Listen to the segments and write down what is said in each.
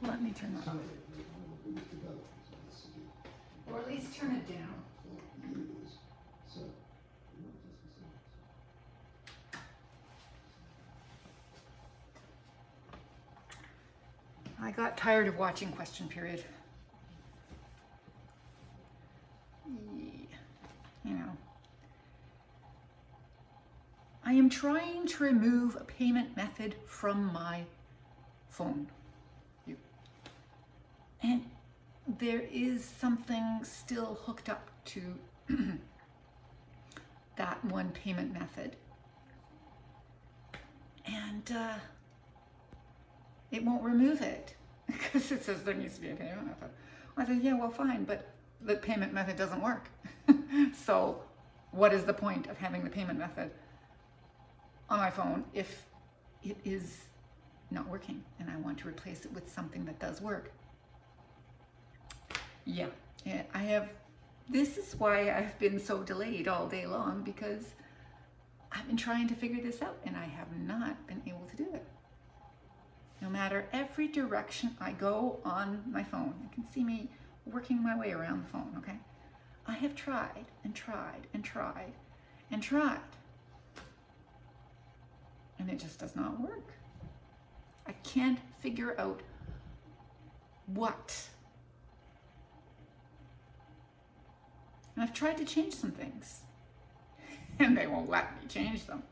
Let me turn that off. Or at least turn it down. I got tired of watching Question Period. You know. I am trying to remove a payment method from my phone. And there is something still hooked up to that one payment method. And it won't remove it because it says there needs to be a payment method. I said, yeah, well, fine, but the payment method doesn't work. So what is the point of having the payment method on my phone if it is not working and I want to replace it with something that does work? Yeah, this is why I've been so delayed all day long, because I've been trying to figure this out and I have not been able to do it. No matter every direction I go on my phone, you can see me working my way around the phone, okay? I have tried and tried and tried and tried, and it just does not work. I can't figure out what. And I've tried to change some things, and they won't let me change them.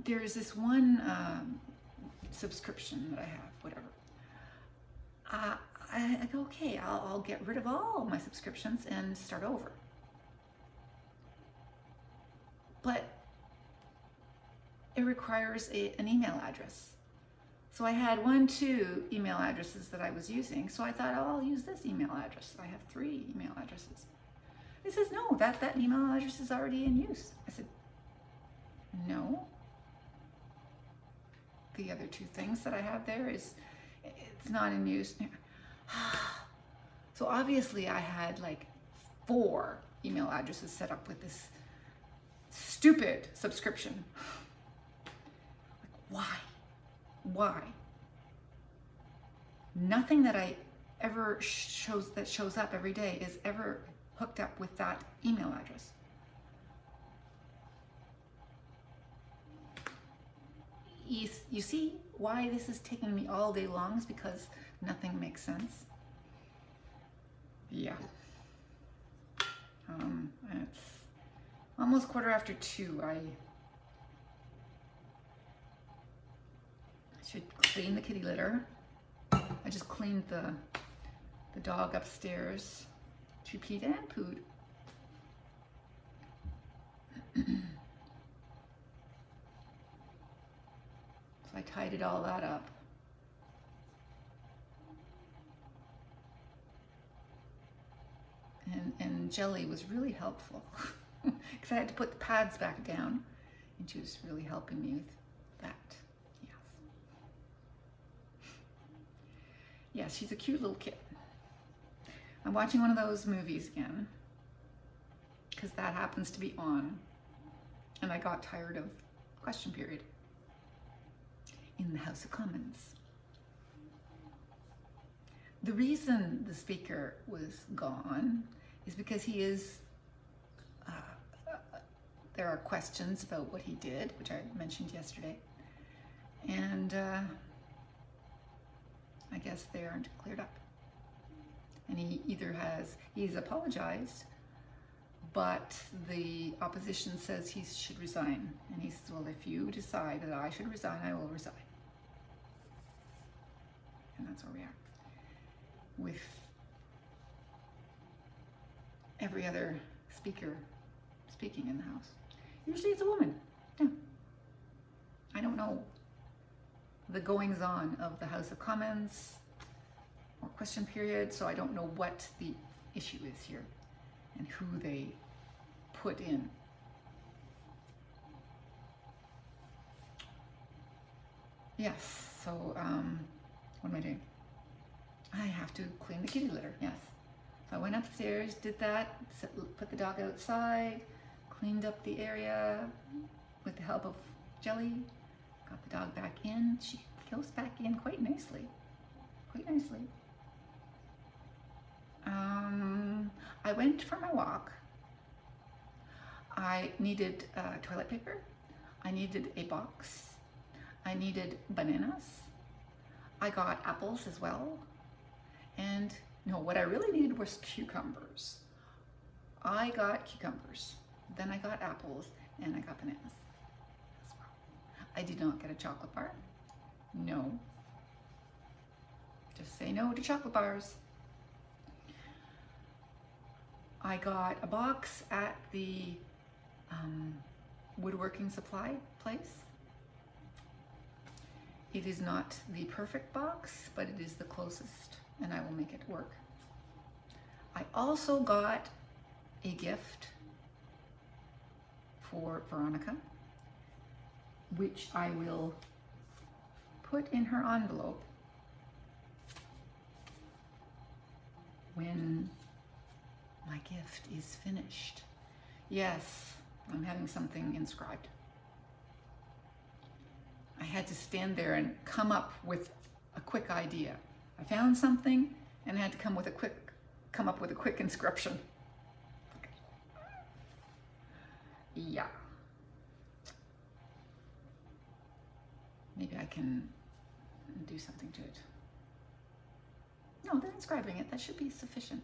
There's this one subscription that I have, whatever. I go, okay, I'll get rid of all my subscriptions and start over. But it requires an email address. So I had 2 email addresses that I was using. So I thought, oh, I'll use this email address. I have 3 email addresses. It says, no, that email address is already in use. I said, no. The other 2 things that I have there it's not in use. So obviously I had like 4 email addresses set up with this stupid subscription. Like, why? Nothing that I ever shows up every day is ever hooked up with that email address. You see why this is taking me all day long, is because nothing makes sense. Yeah. It's almost 2:15. I should clean the kitty litter. I just cleaned the dog upstairs. She peed and pooed. So I tidied all that up. And Jelly was really helpful because I had to put the pads back down, and she was really helping me with that. Yeah, she's a cute little kid. I'm watching one of those movies again because that happens to be on, and I got tired of Question Period in the House of Commons. The reason the speaker was gone is because he is, there are questions about what he did, which I mentioned yesterday, and I guess they aren't cleared up. And he's apologized, but the opposition says he should resign. And he says, well, if you decide that I should resign, I will resign. And that's where we are with every other speaker speaking in the House. Usually it's a woman. Yeah. I don't know the goings on of the House of Commons or Question Period, so I don't know what the issue is here and who they put in. Yes, so what am I doing? I have to clean the kitty litter, yes. So I went upstairs, did that, put the dog outside, cleaned up the area with the help of jelly. Got the dog back in. She goes back in quite nicely. Quite nicely. I went for my walk. I needed toilet paper. I needed a box. I needed bananas. I got apples as well. And no, what I really needed was cucumbers. I got cucumbers. Then I got apples and I got bananas as well. I did not get a chocolate bar. No. Just say no to chocolate bars. I got a box at the woodworking supply place. It is not the perfect box, but it is the closest, and I will make it work. I also got a gift for Veronica, which I will put in her envelope when my gift is finished. Yes, I'm having something inscribed. I had to stand there and come up with a quick idea. I found something and I had to come up with a quick inscription. Yeah. Maybe I can do something to it. No, they're inscribing it. That should be sufficient.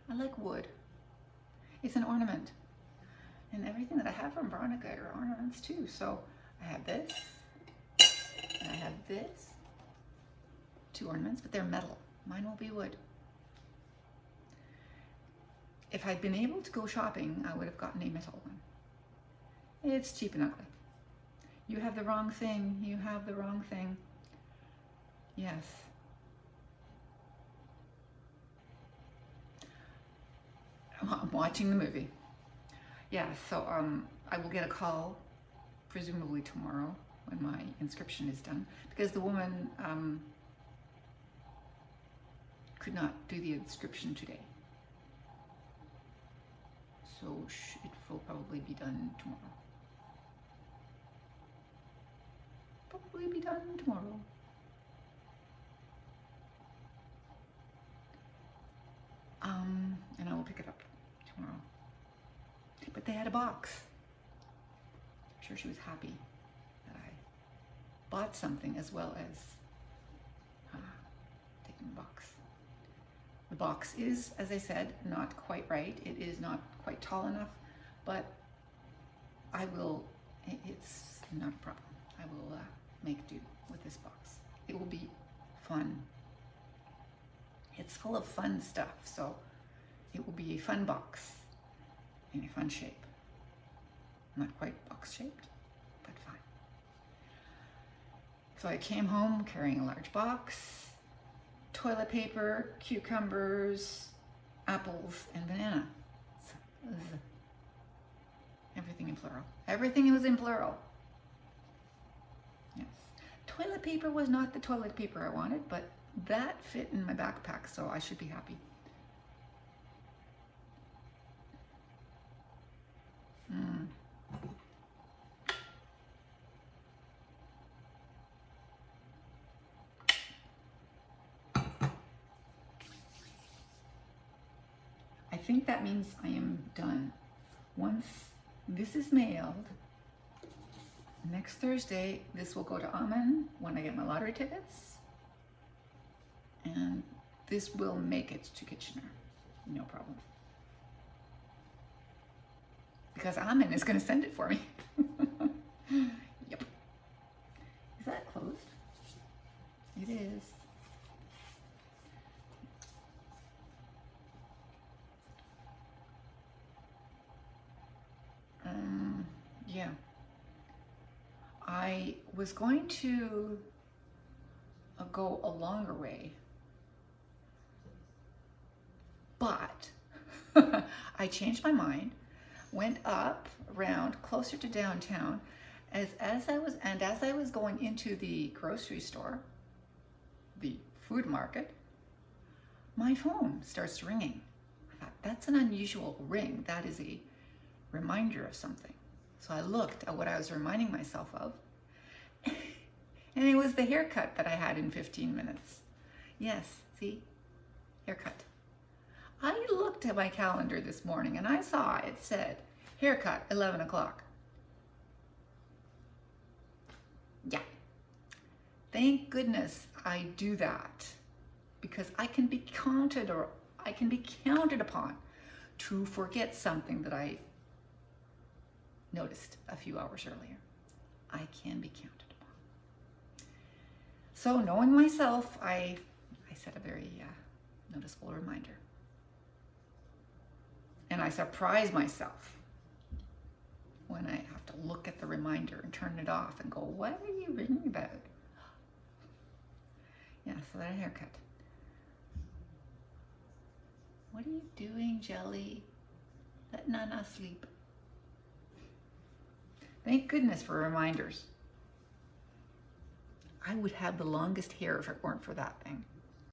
I like wood. It's an ornament. And everything that I have from Veronica are ornaments too. So I have this, and I have this. 2 ornaments, but they're metal. Mine will be wood. If I'd been able to go shopping, I would have gotten a metal one. It's cheap and ugly. You have the wrong thing. You have the wrong thing. Yes. I'm watching the movie. Yeah, so I will get a call, presumably tomorrow, when my inscription is done, because the woman could not do the inscription today. So it will probably be done tomorrow. Probably be done tomorrow. And I will pick it up tomorrow. But they had a box. I'm sure she was happy that I bought something as well as taking the box. The box is, as I said, not quite right. It is not quite tall enough, but I will, it's not a problem. I will make do with this box. It will be fun. It's full of fun stuff, so it will be a fun box in a fun shape. Not quite box shaped, but fine. So I came home carrying a large box, toilet paper, cucumbers, apples, and banana. So everything in plural. Everything was in plural. Yes. Toilet paper was not the toilet paper I wanted, but that fit in my backpack, so I should be happy. I think that means I am done. Once this is mailed, next Thursday, this will go to Amen when I get my lottery tickets. And this will make it to Kitchener, no problem. Because Amen is going to send it for me. Yep. Is that closed? It is. Yeah. I was going to go a longer way, but I changed my mind, went up around closer to downtown, as I was going into the grocery store, the food market, my phone starts ringing. I thought, that's an unusual ring. That is a reminder of something. So I looked at what I was reminding myself of, and it was the haircut that I had in 15 minutes. Yes, see? Haircut. I looked at my calendar this morning and I saw it said, haircut, 11 o'clock. Yeah. Thank goodness I do that, because I can be counted upon to forget something that I noticed a few hours earlier. I can be counted upon. So knowing myself, I set a very noticeable reminder. And I surprise myself when I have to look at the reminder and turn it off and go, what are you ringing about? Yeah, so that haircut. What are you doing, Jelly? Let Nana sleep. Thank goodness for reminders. I would have the longest hair if it weren't for that thing.